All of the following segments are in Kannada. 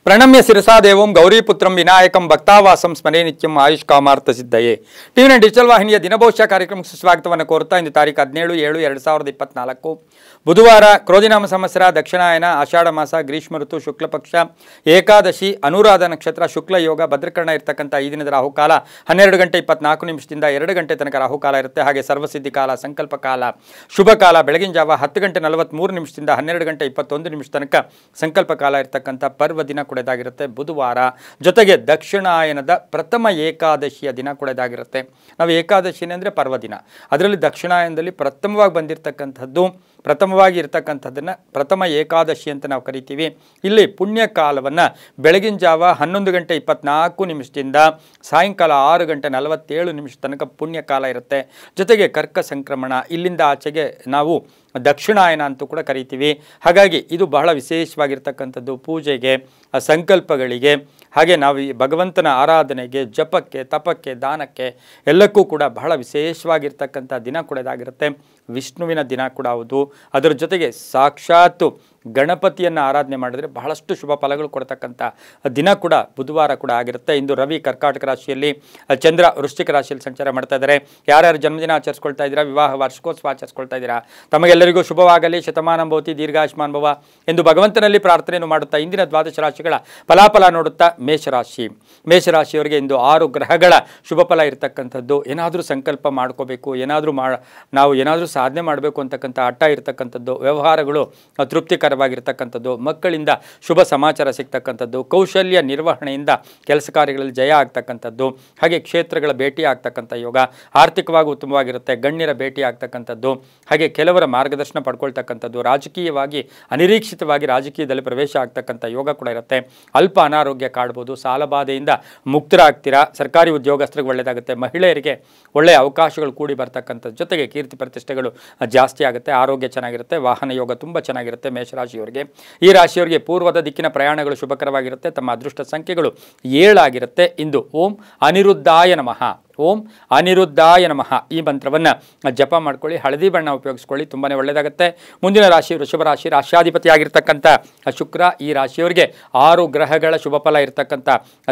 ಪ್ರಣಮ್ಯ ಶಿರಸಾ ದೇವಂ ಗೌರಿಪುತ್ರಂ ವಿನಾಯಕಂ ಭಕ್ತಾವಾಸಂ ಸ್ಮರೇ ನಿತ್ಯಂ ಆಯುಷ್ ಕಾಮಾರ್ಥ ಸಿದ್ಧಯೇ. ಟಿವಿನ ಡಿಜಿಟಲ್ ವಾಹಿನಿಯ ದಿನಭವಿಷ್ಯ ಕಾರ್ಯಕ್ರಮಕ್ಕೆ ಸುಸ್ವಾಗತವನ್ನು ಕೋರುತ್ತಾ ಇಂದು ತಾರೀಕು 17/7/2024 ಬುಧವಾರ ಕ್ರೋಧಿನಾಮ ಸಂವತ್ಸರ ದಕ್ಷಿಣಾಯನ ಆಷಾಢ ಮಾಸ ಗ್ರೀಷ್ಮ ಋತು ಶುಕ್ಲ ಪಕ್ಷ ಏಕಾದಶಿ ಅನುರಾಧ ನಕ್ಷತ್ರ ಶುಕ್ಲ ಯೋಗ ಭದ್ರಕರ್ಣ ಇರತಕ್ಕಂಥ ಈ ದಿನದ ರಾಹುಕಾಲ 12:24 2 ಗಂಟೆ ತನಕ ರಾಹುಕಾಲ ಇರುತ್ತೆ. ಹಾಗೆ ಸರ್ವಸಿದ್ಧಿ ಕಾಲ, ಸಂಕಲ್ಪ ಕಾಲ, ಶುಭ ಕಾಲ ಬೆಳಗಿನ ಜಾವ 10:43 12:21 ತನಕ ಸಂಕಲ್ಪ ಕಾಲ ಇರತಕ್ಕಂಥ ಪರ್ವ ದಿನ ಕೂಡ ಇದಾಗಿರುತ್ತೆ ಬುಧವಾರ. ಜೊತೆಗೆ ದಕ್ಷಿಣಾಯನದ ಪ್ರಥಮ ಏಕಾದಶಿಯ ದಿನ ಕೂಡ ಇದಾಗಿರುತ್ತೆ. ನಾವು ಏಕಾದಶಿ ಅಂದರೆ ಪರ್ವ ದಿನ, ಅದರಲ್ಲಿ ದಕ್ಷಿಣಾಯನದಲ್ಲಿ ಪ್ರಥಮವಾಗಿ ಇರ್ತಕ್ಕಂಥದ್ದನ್ನು ಪ್ರಥಮ ಏಕಾದಶಿ ಅಂತ ನಾವು ಕರಿತೀವಿ. ಇಲ್ಲಿ ಪುಣ್ಯ ಕಾಲವನ್ನು ಬೆಳಗಿನ ಜಾವ 11:24 ಸಾಯಂಕಾಲ 6:47 ತನಕ ಪುಣ್ಯ ಕಾಲ ಇರುತ್ತೆ. ಜೊತೆಗೆ ಕರ್ಕ ಸಂಕ್ರಮಣ, ಇಲ್ಲಿಂದ ಆಚೆಗೆ ನಾವು ದಕ್ಷಿಣಾಯನ ಅಂತೂ ಕೂಡ ಕರಿತೀವಿ. ಹಾಗಾಗಿ ಇದು ಬಹಳ ವಿಶೇಷವಾಗಿರ್ತಕ್ಕಂಥದ್ದು. ಪೂಜೆಗೆ, ಸಂಕಲ್ಪಗಳಿಗೆ, ಹಾಗೆ ನಾವು ಈ ಭಗವಂತನ ಆರಾಧನೆಗೆ, ಜಪಕ್ಕೆ, ತಪಕ್ಕೆ, ದಾನಕ್ಕೆ ಎಲ್ಲಕ್ಕೂ ಕೂಡ ಬಹಳ ವಿಶೇಷವಾಗಿರ್ತಕ್ಕಂಥ ದಿನ ಕೂಡ ಇದಾಗಿರುತ್ತೆ. ವಿಷ್ಣುವಿನ ದಿನ ಕೂಡ ಹೌದು. ಅದರ ಜೊತೆಗೆ ಸಾಕ್ಷಾತ್ತು ಗಣಪತಿಯನ್ನು ಆರಾಧನೆ ಮಾಡಿದರೆ ಬಹಳಷ್ಟು ಶುಭ ಫಲಗಳು ಕೊಡ್ತಕ್ಕಂಥ ದಿನ ಕೂಡ ಬುಧವಾರ ಕೂಡ ಆಗಿರುತ್ತೆ. ಇಂದು ರವಿ ಕರ್ಕಾಟಕ ರಾಶಿಯಲ್ಲಿ, ಚಂದ್ರ ವೃಶ್ಚಿಕ ರಾಶಿಯಲ್ಲಿ ಸಂಚಾರ ಮಾಡ್ತಾ ಇದ್ದಾರೆ. ಯಾರ್ಯಾರು ಜನ್ಮದಿನ ಆಚರಿಸ್ಕೊಳ್ತಾ ಇದ್ದೀರಾ, ವಿವಾಹ ವಾರ್ಷಿಕೋತ್ಸವ ಆಚರಿಸ್ಕೊಳ್ತಾ ಇದ್ದೀರಾ, ತಮಗೆಲ್ಲರಿಗೂ ಶುಭವಾಗಲಿ, ಶತಮಾನ ಭವತಿ, ದೀರ್ಘಾಯುಷ್ಮಾನ್ ಭವ ಎಂದು ಭಗವಂತನಲ್ಲಿ ಪ್ರಾರ್ಥನೆಯನ್ನು ಮಾಡುತ್ತಾ ಇಂದಿನ ದ್ವಾದಶ ರಾಶಿಗಳ ಫಲಾಫಲ ನೋಡುತ್ತಾ ಮೇಷರಾಶಿಯವರಿಗೆ ಇಂದು 6 ಗ್ರಹಗಳ ಶುಭ ಫಲ ಇರತಕ್ಕಂಥದ್ದು. ಏನಾದರೂ ಸಂಕಲ್ಪ ಮಾಡ್ಕೋಬೇಕು, ನಾವು ಏನಾದರೂ ಸಾಧನೆ ಮಾಡಬೇಕು ಅಂತಕ್ಕಂಥ ಹಠ ಇರತಕ್ಕಂಥದ್ದು, ವ್ಯವಹಾರಗಳು ತೃಪ್ತಿಕರವಾಗಿರ್ತಕ್ಕಂಥದ್ದು, ಮಕ್ಕಳಿಂದ ಶುಭ ಸಮಾಚಾರ ಸಿಗ್ತಕ್ಕಂಥದ್ದು, ಕೌಶಲ್ಯ ನಿರ್ವಹಣೆಯಿಂದ ಕೆಲಸ ಕಾರ್ಯಗಳಲ್ಲಿ ಜಯ ಆಗ್ತಕ್ಕಂಥದ್ದು, ಹಾಗೆ ಕ್ಷೇತ್ರಗಳ ಭೇಟಿ ಆಗ್ತಕ್ಕಂಥ ಯೋಗ, ಆರ್ಥಿಕವಾಗಿ ಉತ್ತಮವಾಗಿರುತ್ತೆ, ಗಣ್ಯರ ಭೇಟಿ ಆಗ್ತಕ್ಕಂಥದ್ದು, ಹಾಗೆ ಕೆಲವರ ಮಾರ್ಗದರ್ಶನ ಪಡ್ಕೊಳ್ತಕ್ಕಂಥದ್ದು, ರಾಜಕೀಯವಾಗಿ ಅನಿರೀಕ್ಷಿತವಾಗಿ ರಾಜಕೀಯದಲ್ಲಿ ಪ್ರವೇಶ ಆಗ್ತಕ್ಕಂಥ ಯೋಗ ಕೂಡ ಇರುತ್ತೆ. ಅಲ್ಪ ಅನಾರೋಗ್ಯ ಕಾಡ್ಬೋದು, ಸಾಲಬಾಧೆಯಿಂದ ಮುಕ್ತರಾಗ್ತೀರಾ, ಸರ್ಕಾರಿ ಉದ್ಯೋಗಸ್ಥರಿಗೆ ಒಳ್ಳೆಯದಾಗುತ್ತೆ, ಮಹಿಳೆಯರಿಗೆ ಒಳ್ಳೆಯ ಅವಕಾಶಗಳು ಕೂಡಿ ಬರ್ತಕ್ಕಂಥದ್ದು, ಜೊತೆಗೆ ಕೀರ್ತಿ ಪ್ರತಿಷ್ಠೆಗಳು ಜಾಸ್ತಿ ಆಗುತ್ತೆ, ಆರೋಗ್ಯ ಚೆನ್ನಾಗಿರುತ್ತೆ, ವಾಹನ ಯೋಗ ತುಂಬ ಚೆನ್ನಾಗಿರುತ್ತೆ. ಮೇಷರಾಶಿಯವರಿಗೆ, ಈ ರಾಶಿಯವರಿಗೆ ಪೂರ್ವದ ದಿಕ್ಕಿನ ಪ್ರಯಾಣಗಳು ಶುಭಕರವಾಗಿರುತ್ತೆ. ತಮ್ಮ ಅದೃಷ್ಟ ಸಂಖ್ಯೆಗಳು 7 ಆಗಿರುತ್ತೆ. ಇಂದು ಓಂ ಅನಿರುದ್ಧಾಯ ನಮಃ, ಓಂ ಅನಿರುದ್ಧಾಯ ನಮಃ ಈ ಮಂತ್ರವನ್ನು ಜಪ ಮಾಡ್ಕೊಳ್ಳಿ. ಹಳದಿ ಬಣ್ಣ ಉಪಯೋಗಿಸ್ಕೊಳ್ಳಿ, ತುಂಬಾ ಒಳ್ಳೆಯದಾಗುತ್ತೆ. ಮುಂದಿನ ರಾಶಿ ವೃಷಭ ರಾಶಿ. ರಾಶ್ಯಾಧಿಪತಿ ಆಗಿರ್ತಕ್ಕಂಥ ಶುಕ್ರ ಈ ರಾಶಿಯವರಿಗೆ 6 ಗ್ರಹಗಳ ಶುಭ ಫಲ ಇರತಕ್ಕಂಥ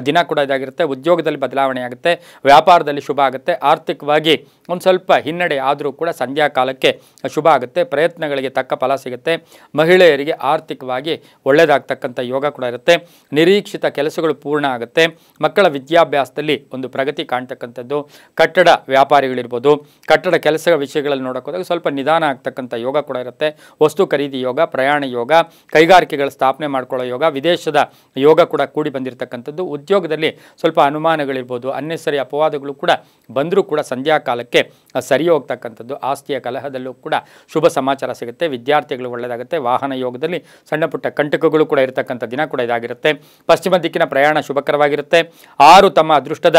ದಿನ ಕೂಡ ಇದಾಗಿರುತ್ತೆ. ಉದ್ಯೋಗದಲ್ಲಿ ಬದಲಾವಣೆ ಆಗುತ್ತೆ, ವ್ಯಾಪಾರದಲ್ಲಿ ಶುಭ ಆಗುತ್ತೆ, ಆರ್ಥಿಕವಾಗಿ ಒಂದು ಸ್ವಲ್ಪ ಹಿನ್ನಡೆ ಆದರೂ ಕೂಡ ಸಂಧ್ಯಾ ಕಾಲಕ್ಕೆ ಶುಭ ಆಗುತ್ತೆ, ಪ್ರಯತ್ನಗಳಿಗೆ ತಕ್ಕ ಫಲ ಸಿಗುತ್ತೆ. ಮಹಿಳೆಯರಿಗೆ ಆರ್ಥಿಕವಾಗಿ ಒಳ್ಳೆಯದಾಗ್ತಕ್ಕಂಥ ಯೋಗ ಕೂಡ ಇರುತ್ತೆ. ನಿರೀಕ್ಷಿತ ಕೆಲಸಗಳು ಪೂರ್ಣ ಆಗುತ್ತೆ. ಮಕ್ಕಳ ವಿದ್ಯಾಭ್ಯಾಸದಲ್ಲಿ ಒಂದು ಪ್ರಗತಿ ಕಾಣ್ತಕ್ಕಂಥದ್ದು. ಕಟ್ಟಡ ವ್ಯಾಪಾರಿಗಳಿರ್ಬೋದು, ಕಟ್ಟಡ ಕೆಲಸ ವಿಷಯಗಳಲ್ಲಿ ನೋಡೋಕೆ ಹೋದಾಗ ಸ್ವಲ್ಪ ನಿಧಾನ ಆಗ್ತಕ್ಕಂಥ ಯೋಗ ಕೂಡ ಇರುತ್ತೆ. ವಸ್ತು ಖರೀದಿ ಯೋಗ, ಪ್ರಯಾಣ ಯೋಗ, ಕೈಗಾರಿಕೆಗಳ ಸ್ಥಾಪನೆ ಮಾಡ್ಕೊಳ್ಳೋ ಯೋಗ, ವಿದೇಶದ ಯೋಗ ಕೂಡ ಕೂಡಿ ಬಂದಿರತಕ್ಕಂಥದ್ದು. ಉದ್ಯೋಗದಲ್ಲಿ ಸ್ವಲ್ಪ ಅನುಮಾನಗಳಿರ್ಬೋದು, ಅನ್ನೆಸರಿ ಅಪವಾದಗಳು ಕೂಡ ಬಂದರೂ ಕೂಡ ಸಂಧ್ಯಾ ಕಾಲಕ್ಕೆ ಸರಿ ಹೋಗ್ತಕ್ಕಂಥದ್ದು. ಆಸ್ತಿಯ ಕಲಹದಲ್ಲೂ ಕೂಡ ಶುಭ ಸಮಾಚಾರ ಸಿಗುತ್ತೆ. ವಿದ್ಯಾರ್ಥಿಗಳು ಒಳ್ಳೆಯದಾಗುತ್ತೆ. ವಾಹನ ಯೋಗದಲ್ಲಿ ಸಣ್ಣ ಪುಟ್ಟ ಕಂಟಕಗಳು ಕೂಡ ಇರತಕ್ಕಂಥ ದಿನ ಕೂಡ ಇದಾಗಿರುತ್ತೆ. ಪಶ್ಚಿಮ ದಿಕ್ಕಿನ ಪ್ರಯಾಣ ಶುಭಕರವಾಗಿರುತ್ತೆ. 6 ತಮ್ಮ ಅದೃಷ್ಟದ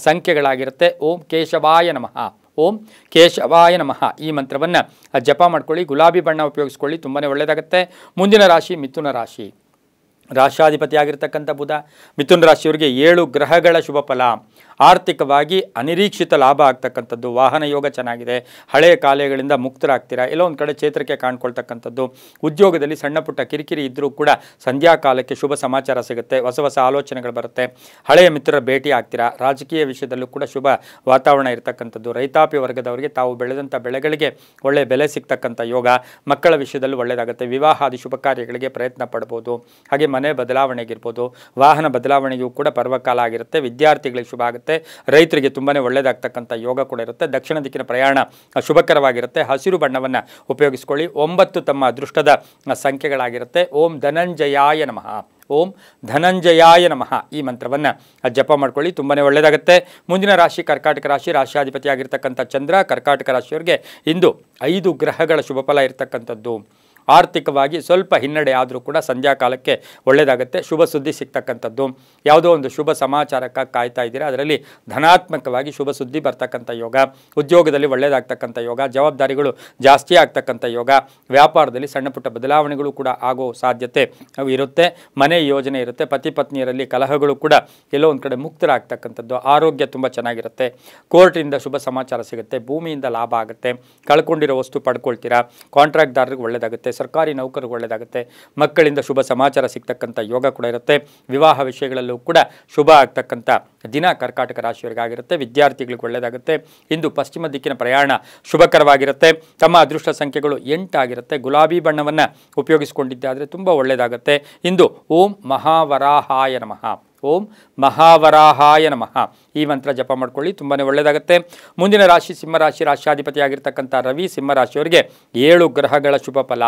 ಸಂಖ್ಯೆಗಳಾಗಿರುತ್ತೆ. ಓಂ ಕೇಶವಾಯ ನಮಃ, ಓಂ ಕೇಶವಾಯ ನಮಃ ಈ ಮಂತ್ರವನ್ನು ಜಪ ಮಾಡ್ಕೊಳ್ಳಿ. ಗುಲಾಬಿ ಬಣ್ಣ ಉಪಯೋಗಿಸ್ಕೊಳ್ಳಿ, ತುಂಬಾ ಒಳ್ಳೆಯದಾಗುತ್ತೆ. ಮುಂದಿನ ರಾಶಿ ಮಿಥುನ ರಾಶಿ. ರಾಷ್ಟ್ರಾಧಿಪತಿಯಾಗಿರ್ತಕ್ಕಂಥ ಬುಧ ಮಿಥುನ ರಾಶಿಯವರಿಗೆ 7 ಗ್ರಹಗಳ ಶುಭ ಫಲ. ಆರ್ಥಿಕವಾಗಿ ಅನಿರೀಕ್ಷಿತ ಲಾಭ ಆಗ್ತಕ್ಕಂಥದ್ದು, ವಾಹನ ಯೋಗ ಚೆನ್ನಾಗಿದೆ, ಹಳೆಯ ಕಾಲಗಳಿಂದ ಮುಕ್ತರಾಗ್ತೀರಾ, ಎಲ್ಲೋ ಒಂದು ಕಡೆ ಚೇತರಿಕೆ ಕಾಣ್ಕೊಳ್ತಕ್ಕಂಥದ್ದು. ಉದ್ಯೋಗದಲ್ಲಿ ಸಣ್ಣ ಪುಟ್ಟ ಕಿರಿಕಿರಿ ಇದ್ದರೂ ಕೂಡ ಸಂಧ್ಯಾ ಕಾಲಕ್ಕೆ ಶುಭ ಸಮಾಚಾರ ಸಿಗುತ್ತೆ, ಹೊಸ ಆಲೋಚನೆಗಳು ಬರುತ್ತೆ, ಹಳೆಯ ಮಿತ್ರರ ಭೇಟಿ ಆಗ್ತೀರಾ. ರಾಜಕೀಯ ವಿಷಯದಲ್ಲೂ ಕೂಡ ಶುಭ ವಾತಾವರಣ ಇರತಕ್ಕಂಥದ್ದು. ರೈತಾಪಿ ವರ್ಗದವರಿಗೆ ತಾವು ಬೆಳೆದಂಥ ಬೆಳೆಗಳಿಗೆ ಒಳ್ಳೆಯ ಬೆಲೆ ಸಿಗ್ತಕ್ಕಂಥ ಯೋಗ. ಮಕ್ಕಳ ವಿಷಯದಲ್ಲೂ ಒಳ್ಳೆಯದಾಗುತ್ತೆ. ವಿವಾಹಾದಿ ಶುಭ ಕಾರ್ಯಗಳಿಗೆ ಪ್ರಯತ್ನ ಪಡ್ಬೋದು. ಹಾಗೆ ಮನೆ ಬದಲಾವಣೆಗಿರ್ಬೋದು, ವಾಹನ ಬದಲಾವಣೆಗೂ ಕೂಡ ಪರ್ವಕಾಲ ಆಗಿರುತ್ತೆ. ವಿದ್ಯಾರ್ಥಿಗಳಿಗೆ ಶುಭ ಆಗುತ್ತೆ. ರೈತರಿಗೆ ತುಂಬಾ ಒಳ್ಳೆಯದಾಗ್ತಕ್ಕಂಥ ಯೋಗ ಕೂಡ ಇರುತ್ತೆ. ದಕ್ಷಿಣ ದಿಕ್ಕಿನ ಪ್ರಯಾಣ ಶುಭಕರವಾಗಿರುತ್ತೆ. ಹಸಿರು ಬಣ್ಣವನ್ನು ಉಪಯೋಗಿಸ್ಕೊಳ್ಳಿ. 9 ತಮ್ಮ ಅದೃಷ್ಟದ ಸಂಖ್ಯೆಗಳಾಗಿರುತ್ತೆ. ಓಂ ಧನಂಜಯಾಯ ನಮಃ, ಓಂ ಧನಂಜಯಾಯ ನಮಃ ಈ ಮಂತ್ರವನ್ನು ಜಪ ಮಾಡ್ಕೊಳ್ಳಿ, ತುಂಬಾ ಒಳ್ಳೆಯದಾಗುತ್ತೆ. ಮುಂದಿನ ರಾಶಿ ಕರ್ಕಾಟಕ ರಾಶಿ. ರಾಶ್ಯಾಧಿಪತಿಯಾಗಿರ್ತಕ್ಕಂಥ ಚಂದ್ರ ಕರ್ಕಾಟಕ ರಾಶಿಯವರಿಗೆ ಇಂದು 5 ಗ್ರಹಗಳ ಶುಭ ಫಲ ಇರತಕ್ಕಂಥದ್ದು. ಆರ್ಥಿಕವಾಗಿ ಸ್ವಲ್ಪ ಹಿನ್ನಡೆ ಆದರೂ ಕೂಡ ಸಂಧ್ಯಾ ಕಾಲಕ್ಕೆ ಒಳ್ಳೆಯದಾಗುತ್ತೆ. ಶುಭ ಸುದ್ದಿ ಸಿಗ್ತಕ್ಕಂಥದ್ದು. ಯಾವುದೋ ಒಂದು ಶುಭ ಸಮಾಚಾರಕ್ಕೆ ಕಾಯ್ತಾ ಇದ್ದೀರಾ, ಅದರಲ್ಲಿ ಧನಾತ್ಮಕವಾಗಿ ಶುಭ ಸುದ್ದಿ ಬರ್ತಕ್ಕಂಥ ಯೋಗ. ಉದ್ಯೋಗದಲ್ಲಿ ಒಳ್ಳೆಯದಾಗ್ತಕ್ಕಂಥ ಯೋಗ, ಜವಾಬ್ದಾರಿಗಳು ಜಾಸ್ತಿ ಆಗ್ತಕ್ಕಂಥ ಯೋಗ. ವ್ಯಾಪಾರದಲ್ಲಿ ಸಣ್ಣ ಪುಟ್ಟ ಬದಲಾವಣೆಗಳು ಕೂಡ ಆಗೋ ಸಾಧ್ಯತೆ ಇರುತ್ತೆ. ಮನೆ ಯೋಜನೆ ಇರುತ್ತೆ. ಪತಿ ಪತ್ನಿಯರಲ್ಲಿ ಕಲಹಗಳು ಕೂಡ ಎಲ್ಲೋ ಒಂದು ಕಡೆ ಮುಕ್ತರಾಗ್ತಕ್ಕಂಥದ್ದು. ಆರೋಗ್ಯ ತುಂಬ ಚೆನ್ನಾಗಿರುತ್ತೆ. ಕೋರ್ಟಿಂದ ಶುಭ ಸಮಾಚಾರ ಸಿಗುತ್ತೆ. ಭೂಮಿಯಿಂದ ಲಾಭ ಆಗುತ್ತೆ. ಕಳ್ಕೊಂಡಿರೋ ವಸ್ತು ಪಡ್ಕೊಳ್ತೀರಾ. ಕಾಂಟ್ರಾಕ್ಟ್ದಾರರಿಗೆ ಒಳ್ಳೆಯದಾಗುತ್ತೆ. ಸರ್ಕಾರಿ ನೌಕರಿಗೆ ಒಳ್ಳೆಯದಾಗುತ್ತೆ, ಮಕ್ಕಳಿಂದ ಶುಭ ಸಮಾಚಾರ ಸಿಗ್ತಕ್ಕಂಥ ಯೋಗ ಕೂಡ ಇರುತ್ತೆ, ವಿವಾಹ ವಿಷಯಗಳಲ್ಲೂ ಕೂಡ ಶುಭ ಆಗ್ತಕ್ಕಂಥ ದಿನ ಕರ್ಕಾಟಕ ರಾಶಿಯವರಿಗಾಗಿರುತ್ತೆ, ವಿದ್ಯಾರ್ಥಿಗಳಿಗೆ ಒಳ್ಳೆಯದಾಗುತ್ತೆ. ಇಂದು ಪಶ್ಚಿಮ ದಿಕ್ಕಿನ ಪ್ರಯಾಣ ಶುಭಕರವಾಗಿರುತ್ತೆ. ತಮ್ಮ ಅದೃಷ್ಟ ಸಂಖ್ಯೆಗಳು 8 ಆಗಿರುತ್ತೆ. ಗುಲಾಬಿ ಬಣ್ಣವನ್ನು ಉಪಯೋಗಿಸಿಕೊಂಡಿದ್ದಾದರೆ ತುಂಬ ಒಳ್ಳೆಯದಾಗುತ್ತೆ. ಇಂದು ಓಂ ಮಹಾವರಾಹಾಯ ನಮಃ, ಓಂ ಮಹಾವರಾಹಾಯ ನಮಃ ಈ ಮಂತ್ರ ಜಪ ಮಾಡ್ಕೊಳ್ಳಿ, ತುಂಬಾ ಒಳ್ಳೆಯದಾಗುತ್ತೆ. ಮುಂದಿನ ರಾಶಿ ಸಿಂಹರಾಶಿ, ರಾಶ್ಯಾಧಿಪತಿ ಆಗಿರ್ತಕ್ಕಂಥ ರವಿ ಸಿಂಹರಾಶಿಯವರಿಗೆ 7 ಗ್ರಹಗಳ ಶುಭ ಫಲ.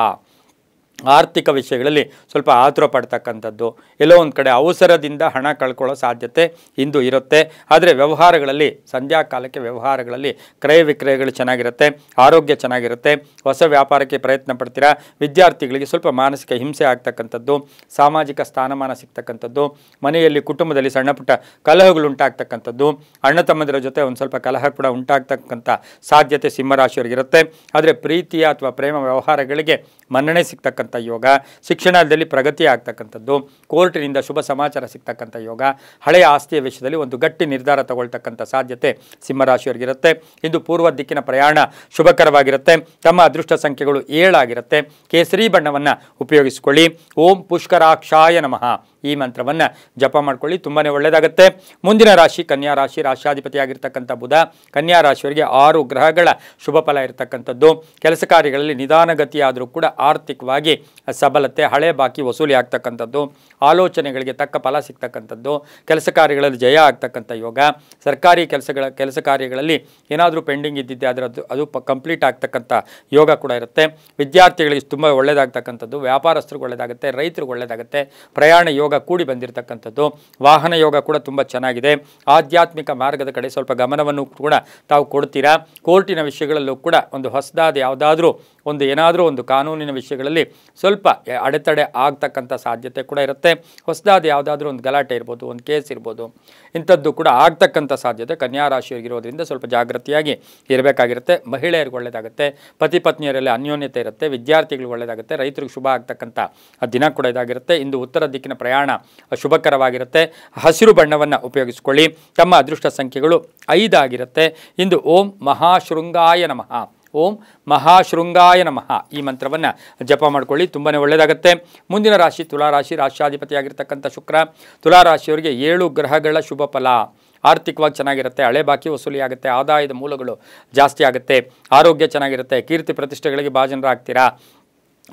ಆರ್ಥಿಕ ವಿಷಯಗಳಲ್ಲಿ ಸ್ವಲ್ಪ ಆತುರ ಪಡ್ತಕ್ಕಂಥದ್ದು, ಎಲ್ಲೋ ಒಂದು ಕಡೆ ಅವಸರದಿಂದ ಹಣ ಕಳ್ಕೊಳ್ಳೋ ಸಾಧ್ಯತೆ ಇಂದು ಇರುತ್ತೆ. ಆದರೆ ವ್ಯವಹಾರಗಳಲ್ಲಿ ಸಂಧ್ಯಾಕಾಲಕ್ಕೆ ವ್ಯವಹಾರಗಳಲ್ಲಿ ಕ್ರಯ ವಿಕ್ರಯಗಳು ಚೆನ್ನಾಗಿರುತ್ತೆ, ಆರೋಗ್ಯ ಚೆನ್ನಾಗಿರುತ್ತೆ, ಹೊಸ ವ್ಯಾಪಾರಕ್ಕೆ ಪ್ರಯತ್ನ ಪಡ್ತೀರಾ. ವಿದ್ಯಾರ್ಥಿಗಳಿಗೆ ಸ್ವಲ್ಪ ಮಾನಸಿಕ ಹಿಂಸೆ ಆಗ್ತಕ್ಕಂಥದ್ದು, ಸಾಮಾಜಿಕ ಸ್ಥಾನಮಾನ ಸಿಗ್ತಕ್ಕಂಥದ್ದು, ಮನೆಯಲ್ಲಿ ಕುಟುಂಬದಲ್ಲಿ ಸಣ್ಣ ಪುಟ್ಟ ಕಲಹಗಳು ಉಂಟಾಗ್ತಕ್ಕಂಥದ್ದು, ಅಣ್ಣ ತಮ್ಮಂದಿರ ಜೊತೆ ಒಂದು ಸ್ವಲ್ಪ ಕಲಹ ಕೂಡ ಉಂಟಾಗ್ತಕ್ಕಂಥ ಸಾಧ್ಯತೆ ಸಿಂಹರಾಶಿಯವರಿಗಿರುತ್ತೆ. ಆದರೆ ಪ್ರೀತಿಯ ಅಥವಾ ಪ್ರೇಮ ವ್ಯವಹಾರಗಳಿಗೆ ಮನ್ನಣೆ ಸಿಗ್ತಕ್ಕಂಥ ಯೋಗ, ಶಿಕ್ಷಣದಲ್ಲಿ ಪ್ರಗತಿ ಆಗ್ತಕ್ಕಂಥದ್ದು, ಕೋರ್ಟಿನಿಂದ ಶುಭ ಸಮಾಚಾರ ಸಿಗ್ತಕ್ಕಂಥ ಯೋಗ, ಹಳೆಯ ಆಸ್ತಿಯ ವಿಷಯದಲ್ಲಿ ಒಂದು ಗಟ್ಟಿ ನಿರ್ಧಾರ ತಗೊಳ್ತಕ್ಕಂಥ ಸಾಧ್ಯತೆ ಸಿಂಹರಾಶಿಯವರಿಗಿರುತ್ತೆ. ಇಂದು ಪೂರ್ವ ದಿಕ್ಕಿನ ಪ್ರಯಾಣ ಶುಭಕರವಾಗಿರುತ್ತೆ. ತಮ್ಮ ಅದೃಷ್ಟ ಸಂಖ್ಯೆಗಳು 7 ಆಗಿರುತ್ತೆ. ಕೇಸರಿ ಬಣ್ಣವನ್ನು ಉಪಯೋಗಿಸಿಕೊಳ್ಳಿ. ಓಂ ಪುಷ್ಕರಾಕ್ಷಾಯ ನಮಃ ಈ ಮಂತ್ರವನ್ನು ಜಪ ಮಾಡ್ಕೊಳ್ಳಿ, ತುಂಬಾ ಒಳ್ಳೆಯದಾಗುತ್ತೆ. ಮುಂದಿನ ರಾಶಿ ಕನ್ಯಾ ರಾಶಿ, ರಾಶ್ಯಾಧಿಪತಿಯಾಗಿರ್ತಕ್ಕಂಥ ಬುಧ. ಕನ್ಯಾ ರಾಶಿಯವರಿಗೆ 6 ಗ್ರಹಗಳ ಶುಭ ಫಲ ಇರತಕ್ಕಂಥದ್ದು. ಕೆಲಸ ಕಾರ್ಯಗಳಲ್ಲಿ ನಿಧಾನಗತಿಯಾದರೂ ಕೂಡ ಆರ್ಥಿಕವಾಗಿ ಸಬಲತೆ, ಹಳೆ ಬಾಕಿ ವಸೂಲಿ ಆಗ್ತಕ್ಕಂಥದ್ದು, ಆಲೋಚನೆಗಳಿಗೆ ತಕ್ಕ ಫಲ ಸಿಗ್ತಕ್ಕಂಥದ್ದು, ಕೆಲಸ ಕಾರ್ಯಗಳಲ್ಲಿ ಜಯ ಆಗ್ತಕ್ಕಂಥ ಯೋಗ, ಸರ್ಕಾರಿ ಕೆಲಸ ಕಾರ್ಯಗಳಲ್ಲಿ ಏನಾದರೂ ಪೆಂಡಿಂಗ್ ಇದ್ದಿದ್ದೆ ಆದರೆ ಅದು ಕಂಪ್ಲೀಟ್ ಆಗ್ತಕ್ಕಂಥ ಯೋಗ ಕೂಡ ಇರುತ್ತೆ. ವಿದ್ಯಾರ್ಥಿಗಳಿಗೆ ತುಂಬ ಒಳ್ಳೆಯದಾಗ್ತಕ್ಕಂಥದ್ದು, ವ್ಯಾಪಾರಸ್ಥರಿಗೆ ಒಳ್ಳೆಯದಾಗುತ್ತೆ, ರೈತರಿಗೆ ಒಳ್ಳೆಯದಾಗುತ್ತೆ, ಪ್ರಯಾಣ ಯೋಗ ಕೂಡಿ ಬಂದಿರತಕ್ಕಂಥದ್ದು, ವಾಹನ ಯೋಗ ಕೂಡ ತುಂಬ ಚೆನ್ನಾಗಿದೆ. ಆಧ್ಯಾತ್ಮಿಕ ಮಾರ್ಗದ ಕಡೆ ಸ್ವಲ್ಪ ಗಮನವನ್ನು ಕೂಡ ತಾವು ಕೊಡ್ತೀರಾ. ಕೋರ್ಟಿನ ವಿಷಯಗಳಲ್ಲೂ ಕೂಡ ಒಂದು ಹೊಸದಾದ ಯಾವುದಾದ್ರೂ ಏನಾದರೂ ಒಂದು ಕಾನೂನಿನ ವಿಷಯಗಳಲ್ಲಿ ಸ್ವಲ್ಪ ಅಡೆತಡೆ ಆಗ್ತಕ್ಕಂಥ ಸಾಧ್ಯತೆ ಕೂಡ ಇರುತ್ತೆ. ಹೊಸದಾದ ಯಾವುದಾದ್ರೂ ಒಂದು ಗಲಾಟೆ ಇರ್ಬೋದು, ಒಂದು ಕೇಸ್ ಇರ್ಬೋದು, ಇಂಥದ್ದು ಕೂಡ ಆಗ್ತಕ್ಕಂಥ ಸಾಧ್ಯತೆ ಕನ್ಯಾ ರಾಶಿಯವರಿಗಿರೋದ್ರಿಂದ ಸ್ವಲ್ಪ ಜಾಗೃತಿಯಾಗಿ ಇರಬೇಕಾಗಿರುತ್ತೆ. ಮಹಿಳೆಯರಿಗೆ ಒಳ್ಳೆಯದಾಗುತ್ತೆ, ಪತಿ ಪತ್ನಿಯರಲ್ಲಿ ಅನ್ಯೋನ್ಯತೆ ಇರುತ್ತೆ, ವಿದ್ಯಾರ್ಥಿಗಳಿಗೆ ಒಳ್ಳೆಯದಾಗುತ್ತೆ, ರೈತರಿಗೆ ಶುಭ ಆಗ್ತಕ್ಕಂಥ ದಿನ ಕೂಡ ಇದಾಗಿರುತ್ತೆ. ಇಂದು ಉತ್ತರ ದಿಕ್ಕಿನ ಪ್ರಯಾಣ ಶುಭಕರವಾಗಿರುತ್ತೆ. ಹಸಿರು ಬಣ್ಣವನ್ನು ಉಪಯೋಗಿಸಿಕೊಳ್ಳಿ. ತಮ್ಮ ಅದೃಷ್ಟ ಸಂಖ್ಯೆಗಳು 5 ಆಗಿರುತ್ತೆ. ಇಂದು ಓಂ ಮಹಾಶೃಂಗಾಯ ನಮಃ, ಓಂ ಮಹಾಶೃಂಗಾಯ ನಮಃ ಈ ಮಂತ್ರವನ್ನು ಜಪ ಮಾಡ್ಕೊಳ್ಳಿ, ತುಂಬಾ ಒಳ್ಳೆಯದಾಗುತ್ತೆ. ಮುಂದಿನ ರಾಶಿ ತುಲಾರಾಶಿ, ರಾಶ್ಯಾಧಿಪತಿಯಾಗಿರ್ತಕ್ಕಂಥ ಶುಕ್ರ. ತುಲಾರಾಶಿಯವರಿಗೆ 7 ಗ್ರಹಗಳ ಶುಭ ಫಲ. ಆರ್ಥಿಕವಾಗಿ ಚೆನ್ನಾಗಿರುತ್ತೆ, ಹಳೆ ಬಾಕಿ ವಸೂಲಿ ಆಗುತ್ತೆ, ಆದಾಯದ ಮೂಲಗಳು ಜಾಸ್ತಿ ಆಗುತ್ತೆ, ಆರೋಗ್ಯ ಚೆನ್ನಾಗಿರುತ್ತೆ, ಕೀರ್ತಿ ಪ್ರತಿಷ್ಠೆಗಳಿಗೆ ಭಾಜನರಾಗ್ತೀರಾ.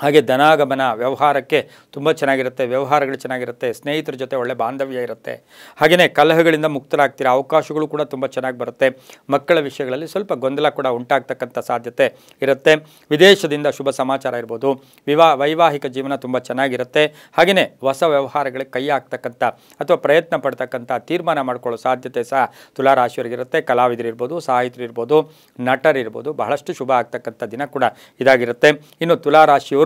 ಹಾಗೆ ಧನಾಗಮನ ವ್ಯವಹಾರಕ್ಕೆ ತುಂಬ ಚೆನ್ನಾಗಿರುತ್ತೆ, ವ್ಯವಹಾರಗಳು ಚೆನ್ನಾಗಿರುತ್ತೆ, ಸ್ನೇಹಿತರ ಜೊತೆ ಒಳ್ಳೆ ಬಾಂಧವ್ಯ ಇರುತ್ತೆ. ಹಾಗೆಯೇ ಕಲಹಗಳಿಂದ ಮುಕ್ತರಾಗ್ತೀರ, ಅವಕಾಶಗಳು ಕೂಡ ತುಂಬ ಚೆನ್ನಾಗಿ ಬರುತ್ತೆ. ಮಕ್ಕಳ ವಿಷಯಗಳಲ್ಲಿ ಸ್ವಲ್ಪ ಗೊಂದಲ ಕೂಡ ಉಂಟಾಗ್ತಕ್ಕಂಥ ಸಾಧ್ಯತೆ ಇರುತ್ತೆ. ವಿದೇಶದಿಂದ ಶುಭ ಸಮಾಚಾರ ಇರ್ಬೋದು, ವೈವಾಹಿಕ ಜೀವನ ತುಂಬ ಚೆನ್ನಾಗಿರುತ್ತೆ. ಹಾಗೆಯೇ ಹೊಸ ವ್ಯವಹಾರಗಳಿಗೆ ಕೈ ಹಾಕ್ತಕ್ಕಂಥ ಅಥವಾ ಪ್ರಯತ್ನ ಪಡ್ತಕ್ಕಂಥ ತೀರ್ಮಾನ ಮಾಡ್ಕೊಳ್ಳೋ ಸಾಧ್ಯತೆ ಸಹ ತುಲಾರಾಶಿಯವರಿಗಿರುತ್ತೆ. ಕಲಾವಿದರಿರ್ಬೋದು, ಸಾಹಿತ್ಯರಿರ್ಬೋದು, ನಟರಿರ್ಬೋದು, ಬಹಳಷ್ಟು ಶುಭ ಆಗ್ತಕ್ಕಂಥ ದಿನ ಕೂಡ ಇದಾಗಿರುತ್ತೆ. ಇನ್ನು ತುಲಾರಾಶಿಯವರು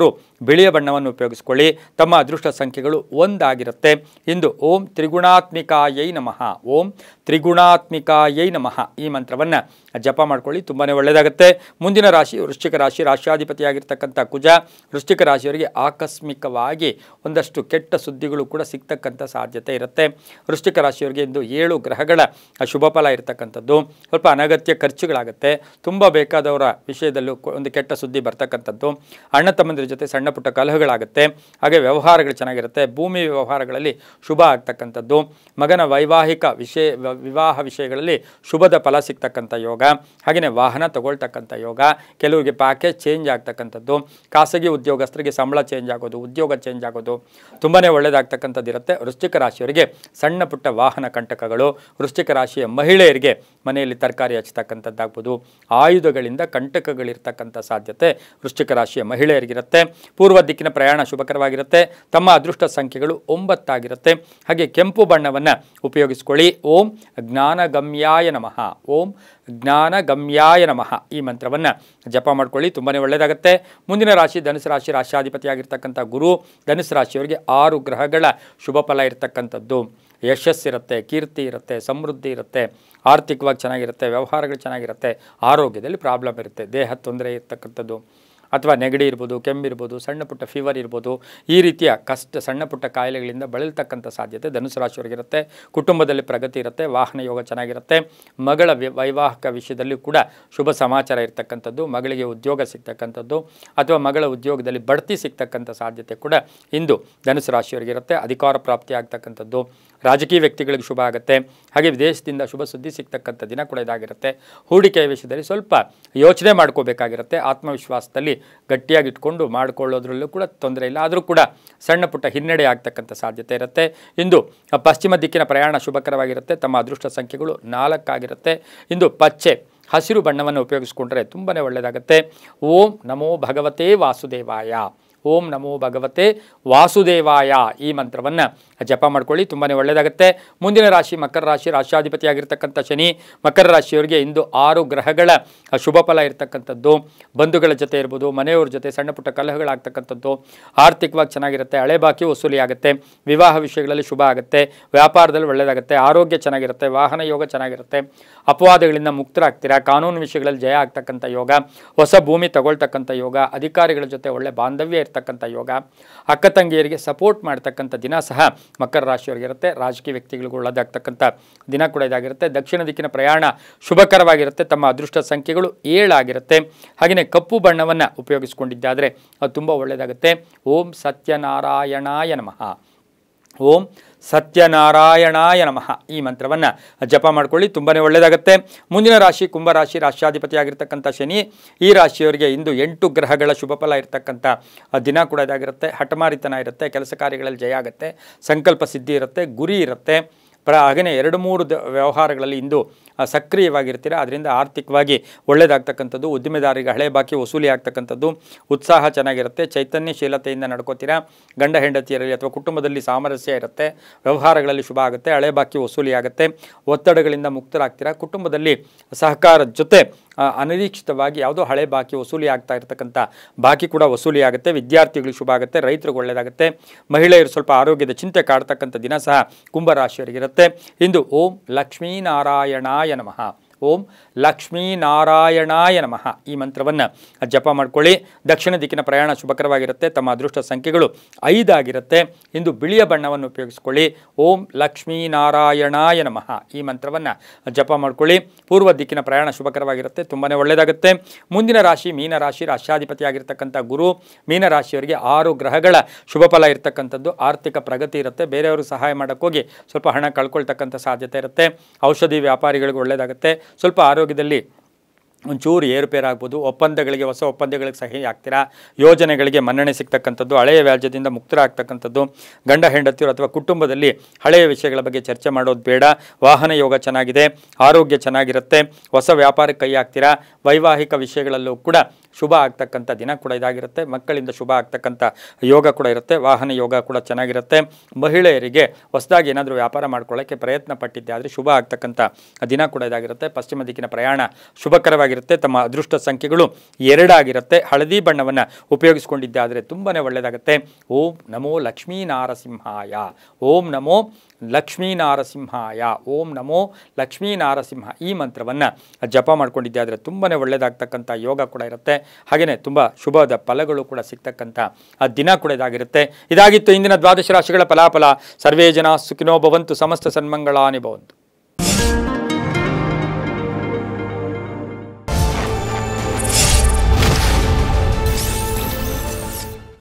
ಬಿಳಿಯ ಬಣ್ಣವನ್ನು ಉಪಯೋಗಿಸಿಕೊಳ್ಳಿ. ತಮ್ಮ ಅದೃಷ್ಟ ಸಂಖ್ಯೆಗಳು 1 ಆಗಿರುತ್ತೆ. ಇಂದು ಓಂ ತ್ರಿಗುಣಾತ್ಮಿಕಾಯೈ ನಮಃ, ಓಂ ತ್ರಿಗುಣಾತ್ಮಿಕಾಯೈ ನಮಃ ಈ ಮಂತ್ರವನ್ನು ಜಪ ಮಾಡ್ಕೊಳ್ಳಿ, ತುಂಬಾ ಒಳ್ಳೆಯದಾಗುತ್ತೆ. ಮುಂದಿನ ರಾಶಿ ವೃಶ್ಚಿಕ ರಾಶಿ, ರಾಶ್ಯಾಧಿಪತಿಯಾಗಿರ್ತಕ್ಕಂಥ ಕುಜ. ವೃಶ್ಚಿಕ ರಾಶಿಯವರಿಗೆ ಆಕಸ್ಮಿಕವಾಗಿ ಒಂದಷ್ಟು ಕೆಟ್ಟ ಸುದ್ದಿಗಳು ಕೂಡ ಸಿಗ್ತಕ್ಕಂಥ ಸಾಧ್ಯತೆ ಇರುತ್ತೆ. ವೃಶ್ಚಿಕ ರಾಶಿಯವರಿಗೆ ಇಂದು 7 ಗ್ರಹಗಳ ಶುಭ ಫಲ ಇರತಕ್ಕಂಥದ್ದು. ಸ್ವಲ್ಪ ಅನಗತ್ಯ ಖರ್ಚುಗಳಾಗುತ್ತೆ, ತುಂಬ ಬೇಕಾದವರ ವಿಷಯದಲ್ಲೂ ಒಂದು ಕೆಟ್ಟ ಸುದ್ದಿ ಬರ್ತಕ್ಕಂಥದ್ದು, ಅಣ್ಣ ತಮ್ಮಂದಿರ ಜೊತೆ ಸಣ್ಣ ಪುಟ್ಟ ಕಲಹಗಳಾಗುತ್ತೆ. ಹಾಗೆ ವ್ಯವಹಾರಗಳು ಚೆನ್ನಾಗಿರುತ್ತೆ, ಭೂಮಿ ವ್ಯವಹಾರಗಳಲ್ಲಿ ಶುಭ ಆಗ್ತಕ್ಕಂಥದ್ದು, ಮಗನ ವಿವಾಹ ವಿಷಯಗಳಲ್ಲಿ ಶುಭದ ಫಲ ಸಿಗ್ತಕ್ಕಂಥ ಯೋಗ, ಹಾಗೆಯೇ ವಾಹನ ತಗೊಳ್ತಕ್ಕಂಥ ಯೋಗ, ಕೆಲವರಿಗೆ ಪ್ಯಾಕೇಜ್ ಚೇಂಜ್ ಆಗ್ತಕ್ಕಂಥದ್ದು, ಖಾಸಗಿ ಉದ್ಯೋಗಸ್ಥರಿಗೆ ಸಂಬಳ ಚೇಂಜ್ ಆಗೋದು, ಉದ್ಯೋಗ ಚೇಂಜ್ ಆಗೋದು ತುಂಬಾ ಒಳ್ಳೆಯದಾಗ್ತಕ್ಕಂಥದ್ದು ಇರುತ್ತೆ. ವೃಶ್ಚಿಕ ರಾಶಿಯವರಿಗೆ ಸಣ್ಣ ಪುಟ್ಟ ವಾಹನ ಕಂಟಕಗಳು, ವೃಶ್ಚಿಕ ರಾಶಿಯ ಮಹಿಳೆಯರಿಗೆ ಮನೆಯಲ್ಲಿ ತರಕಾರಿ ಹಚ್ಚತಕ್ಕಂಥದ್ದಾಗ್ಬೋದು, ಆಯುಧಗಳಿಂದ ಕಂಟಕಗಳಿರ್ತಕ್ಕಂಥ ಸಾಧ್ಯತೆ ವೃಶ್ಚಿಕ ರಾಶಿಯ ಮಹಿಳೆಯರಿಗಿರುತ್ತೆ. ಪೂರ್ವ ದಿಕ್ಕಿನ ಪ್ರಯಾಣ ಶುಭಕರವಾಗಿರುತ್ತೆ. ತಮ್ಮ ಅದೃಷ್ಟ ಸಂಖ್ಯೆಗಳು 9 ಆಗಿರುತ್ತೆ. ಹಾಗೆ ಕೆಂಪು ಬಣ್ಣವನ್ನು ಉಪಯೋಗಿಸಿಕೊಳ್ಳಿ. ಓಂ ಜ್ಞಾನಗಮ್ಯಾಯ ನಮಃ, ಓಂ ಜ್ಞಾನಗಮ್ಯಾಯ ನಮಃ ಈ ಮಂತ್ರವನ್ನು ಜಪ ಮಾಡ್ಕೊಳ್ಳಿ, ತುಂಬಾ ಒಳ್ಳೆಯದಾಗುತ್ತೆ. ಮುಂದಿನ ರಾಶಿ ಧನುಸು ರಾಶಿ, ರಾಶ್ಯಾಧಿಪತಿಯಾಗಿರ್ತಕ್ಕಂಥ ಗುರು. ಧನುಸು ರಾಶಿಯವರಿಗೆ 6 ಗ್ರಹಗಳ ಶುಭ ಫಲ ಇರತಕ್ಕಂಥದ್ದು. ಯಶಸ್ಸಿರುತ್ತೆ, ಕೀರ್ತಿ ಇರುತ್ತೆ, ಸಮೃದ್ಧಿ ಇರುತ್ತೆ, ಆರ್ಥಿಕವಾಗಿ ಚೆನ್ನಾಗಿರುತ್ತೆ, ವ್ಯವಹಾರಗಳು ಚೆನ್ನಾಗಿರುತ್ತೆ, ಆರೋಗ್ಯದಲ್ಲಿ ಪ್ರಾಬ್ಲಮ್ ಇರುತ್ತೆ, ದೇಹ ತೊಂದರೆ ಇರ್ತಕ್ಕಂಥದ್ದು, ಅಥವಾ ನೆಗಡಿ ಇರ್ಬೋದು, ಕೆಮ್ಮಿರ್ಬೋದು, ಸಣ್ಣ ಪುಟ್ಟ ಫೀವರ್ ಇರ್ಬೋದು, ಈ ರೀತಿಯ ಸಣ್ಣ ಪುಟ್ಟ ಕಾಯಿಲೆಗಳಿಂದ ಬಳಲ್ತಕ್ಕಂಥ ಸಾಧ್ಯತೆ ಧನುಸು ರಾಶಿಯವರಿಗಿರುತ್ತೆ. ಕುಟುಂಬದಲ್ಲಿ ಪ್ರಗತಿ ಇರುತ್ತೆ, ವಾಹನ ಯೋಗ ಚೆನ್ನಾಗಿರುತ್ತೆ. ಮಗಳ ವೈವಾಹಿಕ ವಿಷಯದಲ್ಲಿ ಕೂಡ ಶುಭ ಸಮಾಚಾರ ಇರ್ತಕ್ಕಂಥದ್ದು, ಮಗಳಿಗೆ ಉದ್ಯೋಗ ಸಿಗ್ತಕ್ಕಂಥದ್ದು ಅಥವಾ ಮಗಳ ಉದ್ಯೋಗದಲ್ಲಿ ಬಡ್ತಿ ಸಿಗ್ತಕ್ಕಂಥ ಸಾಧ್ಯತೆ ಕೂಡ ಇಂದು ಧನುಸು ರಾಶಿಯವರಿಗಿರುತ್ತೆ. ಅಧಿಕಾರ ಪ್ರಾಪ್ತಿ ಆಗ್ತಕ್ಕಂಥದ್ದು, ರಾಜಕೀಯ ವ್ಯಕ್ತಿಗಳಿಗೆ ಶುಭ ಆಗುತ್ತೆ. ಹಾಗೆ ವಿದೇಶದಿಂದ ಶುಭ ಸುದ್ದಿ ಸಿಗ್ತಕ್ಕಂಥ ದಿನ ಕೂಡ ಇದಾಗಿರುತ್ತೆ. ಹೂಡಿಕೆಯ ವಿಷಯದಲ್ಲಿ ಸ್ವಲ್ಪ ಯೋಚನೆ ಮಾಡ್ಕೋಬೇಕಾಗಿರುತ್ತೆ. ಆತ್ಮವಿಶ್ವಾಸದಲ್ಲಿ ಗಟ್ಟಿಯಾಗಿ ಇಟ್ಕೊಂಡು ಮಾಡಿಕೊಳ್ಳೋದ್ರಲ್ಲೂ ಕೂಡ ತೊಂದರೆ ಇಲ್ಲ, ಆದರೂ ಕೂಡ ಸಣ್ಣ ಪುಟ್ಟ ಹಿನ್ನಡೆ ಆಗ್ತಕ್ಕಂಥ ಸಾಧ್ಯತೆ ಇರುತ್ತೆ. ಇಂದು ಪಶ್ಚಿಮ ದಿಕ್ಕಿನ ಪ್ರಯಾಣ ಶುಭಕರವಾಗಿರುತ್ತೆ. ತಮ್ಮ ಅದೃಷ್ಟ ಸಂಖ್ಯೆಗಳು 4 ಆಗಿರುತ್ತೆ. ಇಂದು ಪಚ್ಚೆ ಹಸಿರು ಬಣ್ಣವನ್ನು ಉಪಯೋಗಿಸ್ಕೊಂಡ್ರೆ ತುಂಬಾ ಒಳ್ಳೆಯದಾಗುತ್ತೆ. ಓಂ ನಮೋ ಭಗವತೆ ವಾಸುದೇವಾಯ, ಓಂ ನಮೋ ಭಗವತೆ ವಾಸುದೇವಾಯ ಈ ಮಂತ್ರವನ್ನು ಜಪ ಮಾಡ್ಕೊಳ್ಳಿ, ತುಂಬಾ ಒಳ್ಳೆಯದಾಗುತ್ತೆ. ಮುಂದಿನ ರಾಶಿ ಮಕರ ರಾಶಿ, ರಾಷ್ಟ್ರಾಧಿಪತಿಯಾಗಿರ್ತಕ್ಕಂಥ ಶನಿ. ಮಕರ ರಾಶಿಯವರಿಗೆ ಇಂದು 6 ಗ್ರಹಗಳ ಶುಭ ಫಲ ಇರತಕ್ಕಂಥದ್ದು. ಬಂಧುಗಳ ಜೊತೆ ಇರ್ಬೋದು, ಮನೆಯವ್ರ ಜೊತೆ ಸಣ್ಣ ಪುಟ್ಟ ಕಲಹಗಳಾಗ್ತಕ್ಕಂಥದ್ದು, ಆರ್ಥಿಕವಾಗಿ ಚೆನ್ನಾಗಿರುತ್ತೆ. ಹಳೆ ಬಾಕಿ ವಸೂಲಿ ಆಗುತ್ತೆ. ವಿವಾಹ ವಿಷಯಗಳಲ್ಲಿ ಶುಭ ಆಗುತ್ತೆ. ವ್ಯಾಪಾರದಲ್ಲಿ ಒಳ್ಳೆಯದಾಗುತ್ತೆ. ಆರೋಗ್ಯ ಚೆನ್ನಾಗಿರುತ್ತೆ. ವಾಹನ ಯೋಗ ಚೆನ್ನಾಗಿರುತ್ತೆ. ಅಪವಾದಗಳಿಂದ ಮುಕ್ತರಾಗ್ತೀರಾ. ಕಾನೂನು ವಿಷಯಗಳಲ್ಲಿ ಜಯ ಆಗ್ತಕ್ಕಂಥ ಯೋಗ. ಹೊಸ ಭೂಮಿ ತಗೊಳ್ತಕ್ಕಂಥ ಯೋಗ. ಅಧಿಕಾರಿಗಳ ಜೊತೆ ಒಳ್ಳೆ ಬಾಂಧವ್ಯ ಇರ್ತಕ್ಕಂಥ ಯೋಗ. ಅಕ್ಕ ತಂಗಿಯರಿಗೆ ಸಪೋರ್ಟ್ ಮಾಡ್ತಕ್ಕಂಥ ದಿನ ಸಹ ಮಕರ ರಾಶಿಯವರಿಗಿರುತ್ತೆ. ರಾಜಕೀಯ ವ್ಯಕ್ತಿಗಳಿಗೂ ಒಳ್ಳೆದಾಗ್ತಕ್ಕಂಥ ದಿನ ಕೂಡ ಇದಾಗಿರುತ್ತೆ. ದಕ್ಷಿಣ ದಿಕ್ಕಿನ ಪ್ರಯಾಣ ಶುಭಕರವಾಗಿರುತ್ತೆ. ತಮ್ಮ ಅದೃಷ್ಟ ಸಂಖ್ಯೆಗಳು 7 ಆಗಿರುತ್ತೆ. ಹಾಗೆಯೇ ಕಪ್ಪು ಬಣ್ಣವನ್ನು ಉಪಯೋಗಿಸ್ಕೊಂಡಿದ್ದಾದರೆ ಅದು ತುಂಬ ಒಳ್ಳೆಯದಾಗುತ್ತೆ. ಓಂ ಸತ್ಯನಾರಾಯಣಾಯ ನಮಃ, ಓಂ ಸತ್ಯನಾರಾಯಣಾಯ ನಮಃ ಈ ಮಂತ್ರವನ್ನು ಜಪ ಮಾಡ್ಕೊಳ್ಳಿ, ತುಂಬಾ ಒಳ್ಳೆಯದಾಗುತ್ತೆ. ಮುಂದಿನ ರಾಶಿ ಕುಂಭರಾಶಿ, ರಾಷ್ಟ್ರಾಧಿಪತಿಯಾಗಿರ್ತಕ್ಕಂಥ ಶನಿ. ಈ ರಾಶಿಯವರಿಗೆ ಇಂದು 8 ಗ್ರಹಗಳ ಶುಭ ಫಲ ಇರತಕ್ಕಂಥ ದಿನ ಕೂಡ ಇದಾಗಿರುತ್ತೆ. ಹಠಮಾರಿತನ ಇರುತ್ತೆ. ಕೆಲಸ ಕಾರ್ಯಗಳಲ್ಲಿ ಜಯ ಆಗುತ್ತೆ. ಸಂಕಲ್ಪ ಸಿದ್ಧಿ ಇರುತ್ತೆ. ಗುರಿ ಇರುತ್ತೆ. ಹಾಗೆಯೇ 2-3 ವ್ಯವಹಾರಗಳಲ್ಲಿ ಇಂದು ಸಕ್ರಿಯವಾಗಿರ್ತೀರ. ಅದರಿಂದ ಆರ್ಥಿಕವಾಗಿ ಒಳ್ಳೆಯದಾಗ್ತಕ್ಕಂಥದ್ದು. ಉದ್ದಿಮೆದಾರರಿಗೆ ಹಳೆ ಬಾಕಿ ವಸೂಲಿ ಆಗ್ತಕ್ಕಂಥದ್ದು. ಉತ್ಸಾಹ ಚೆನ್ನಾಗಿರುತ್ತೆ. ಚೈತನ್ಯಶೀಲತೆಯಿಂದ ನಡ್ಕೋತೀರಾ. ಗಂಡ ಹೆಂಡತಿಯರಲ್ಲಿ ಅಥವಾ ಕುಟುಂಬದಲ್ಲಿ ಸಾಮರಸ್ಯ ಇರುತ್ತೆ. ವ್ಯವಹಾರಗಳಲ್ಲಿ ಶುಭ ಆಗುತ್ತೆ. ಹಳೆ ಬಾಕಿ ವಸೂಲಿ ಆಗುತ್ತೆ. ಒತ್ತಡಗಳಿಂದ ಮುಕ್ತರಾಗ್ತೀರಾ. ಕುಟುಂಬದಲ್ಲಿ ಸಹಕಾರದ ಜೊತೆ ಅನಿರೀಕ್ಷಿತವಾಗಿ ಯಾವುದೋ ಹಳೆ ಬಾಕಿ ವಸೂಲಿ ಆಗ್ತಾ ಇರತಕ್ಕಂಥ ಬಾಕಿ ಕೂಡ ವಸೂಲಿ ಆಗುತ್ತೆ. ವಿದ್ಯಾರ್ಥಿಗಳಿಗೆ ಶುಭ ಆಗುತ್ತೆ. ರೈತರಿಗೆ ಒಳ್ಳೆಯದಾಗುತ್ತೆ. ಮಹಿಳೆಯರು ಸ್ವಲ್ಪ ಆರೋಗ್ಯದ ಚಿಂತೆ ಕಾಡ್ತಕ್ಕಂಥ ದಿನ ಸಹ ಕುಂಭರಾಶಿಯವರಿಗಿರುತ್ತೆ. ಇಂದು ಓಂ ಲಕ್ಷ್ಮೀನಾರಾಯಣಾಯ ನಮಃ, ಓಂ ಲಕ್ಷ್ಮೀನಾರಾಯಣಾಯ ನಮಃ ಈ ಮಂತ್ರವನ್ನು ಜಪ ಮಾಡ್ಕೊಳ್ಳಿ. ದಕ್ಷಿಣ ದಿಕ್ಕಿನ ಪ್ರಯಾಣ ಶುಭಕರವಾಗಿರುತ್ತೆ. ತಮ್ಮ ಅದೃಷ್ಟ ಸಂಖ್ಯೆಗಳು 5 ಆಗಿರುತ್ತೆ. ಇಂದು ಬಿಳಿಯ ಬಣ್ಣವನ್ನು ಉಪಯೋಗಿಸ್ಕೊಳ್ಳಿ. ಓಂ ಲಕ್ಷ್ಮೀನಾರಾಯಣಾಯ ನಮಃ ಈ ಮಂತ್ರವನ್ನು ಜಪ ಮಾಡ್ಕೊಳ್ಳಿ. ಪೂರ್ವ ದಿಕ್ಕಿನ ಪ್ರಯಾಣ ಶುಭಕರವಾಗಿರುತ್ತೆ. ತುಂಬಾ ಒಳ್ಳೆಯದಾಗುತ್ತೆ. ಮುಂದಿನ ರಾಶಿ ಮೀನರಾಶಿ, ರಾಷ್ಟ್ರಾಧಿಪತಿಯಾಗಿರ್ತಕ್ಕಂಥ ಗುರು. ಮೀನರಾಶಿಯವರಿಗೆ 6 ಗ್ರಹಗಳ ಶುಭ ಫಲ ಇರತಕ್ಕಂಥದ್ದು. ಆರ್ಥಿಕ ಪ್ರಗತಿ ಇರುತ್ತೆ. ಬೇರೆಯವರು ಸಹಾಯ ಮಾಡೋಕ್ಕೋಗಿ ಸ್ವಲ್ಪ ಹಣ ಕಳ್ಕೊಳ್ತಕ್ಕಂಥ ಸಾಧ್ಯತೆ ಇರುತ್ತೆ. ಔಷಧಿ ವ್ಯಾಪಾರಿಗಳಿಗೆ ಒಳ್ಳೆಯದಾಗುತ್ತೆ. ಸ್ವಲ್ಪ ಆರೋಗ್ಯದಲ್ಲಿ ಒಂಚೂರು ಏರುಪೇರಾಗ್ಬೋದು. ಒಪ್ಪಂದಗಳಿಗೆ ಹೊಸ ಒಪ್ಪಂದಗಳಿಗೆ ಸಹಿ ಆಗ್ತೀರಾ. ಯೋಜನೆಗಳಿಗೆ ಮನ್ನಣೆ ಸಿಗ್ತಕ್ಕಂಥದ್ದು. ಹಳೆಯ ವ್ಯಾಜ್ಯದಿಂದ ಮುಕ್ತರಾಗ್ತಕ್ಕಂಥದ್ದು. ಗಂಡ ಹೆಂಡತಿಯರು ಅಥವಾ ಕುಟುಂಬದಲ್ಲಿ ಹಳೆಯ ವಿಷಯಗಳ ಬಗ್ಗೆ ಚರ್ಚೆ ಮಾಡೋದು ಬೇಡ. ವಾಹನ ಯೋಗ ಚೆನ್ನಾಗಿದೆ. ಆರೋಗ್ಯ ಚೆನ್ನಾಗಿರುತ್ತೆ. ಹೊಸ ವ್ಯಾಪಾರಕ್ಕೆ ಕೈ ಹಾಕ್ತೀರಾ. ವೈವಾಹಿಕ ವಿಷಯಗಳಲ್ಲೂ ಕೂಡ ಶುಭ ಆಗ್ತಕ್ಕಂಥ ದಿನ ಕೂಡ ಇದಾಗಿರುತ್ತೆ. ಮಕ್ಕಳಿಂದ ಶುಭ ಆಗ್ತಕ್ಕಂಥ ಯೋಗ ಕೂಡ ಇರುತ್ತೆ. ವಾಹನ ಯೋಗ ಕೂಡ ಚೆನ್ನಾಗಿರುತ್ತೆ. ಮಹಿಳೆಯರಿಗೆ ಹೊಸದಾಗಿ ಏನಾದರೂ ವ್ಯಾಪಾರ ಮಾಡ್ಕೊಳ್ಳೋಕ್ಕೆ ಪ್ರಯತ್ನ ಪಟ್ಟಿದ್ದೆ ಆದರೆ ಶುಭ ಆಗ್ತಕ್ಕಂಥ ದಿನ ಕೂಡ ಇದಾಗಿರುತ್ತೆ. ಪಶ್ಚಿಮ ದಿಕ್ಕಿನ ಪ್ರಯಾಣ ಶುಭಕರವಾಗಿರುತ್ತೆ. ತಮ್ಮ ಅದೃಷ್ಟ ಸಂಖ್ಯೆಗಳು 2 ಆಗಿರುತ್ತೆ. ಹಳದಿ ಬಣ್ಣವನ್ನು ಉಪಯೋಗಿಸ್ಕೊಂಡಿದ್ದೆ ಆದರೆ ತುಂಬಾ ಒಳ್ಳೆಯದಾಗುತ್ತೆ. ಓಂ ನಮೋ ಲಕ್ಷ್ಮೀನಾರಸಿಂಹಾಯ, ಓಂ ನಮೋ ಲಕ್ಷ್ಮೀನಾರಸಿಂಹಾಯ, ಓಂ ನಮೋ ಲಕ್ಷ್ಮೀನಾರಸಿಂಹ ಈ ಮಂತ್ರವನ್ನು ಜಪ ಮಾಡ್ಕೊಂಡಿದ್ದೆ ಆದರೆ ತುಂಬಾ ಒಳ್ಳೆಯದಾಗ್ತಕ್ಕಂಥ ಯೋಗ ಕೂಡ ಇರುತ್ತೆ. ಹಾಗೆಯೇ ತುಂಬ ಶುಭದ ಫಲಗಳು ಕೂಡ ಸಿಗ್ತಕ್ಕಂಥ ದಿನ ಕೂಡ ಇದಾಗಿರುತ್ತೆ. ಇದಾಗಿತ್ತು ಇಂದಿನ ದ್ವಾದಶ ರಾಶಿಗಳ ಫಲಾಫಲ. ಸರ್ವೇ ಜನ ಸುಖಿನೋ ಭವಂತು, ಸಮಸ್ತ ಸನ್ಮಂಗಳಾನಿ ಭವಂತು.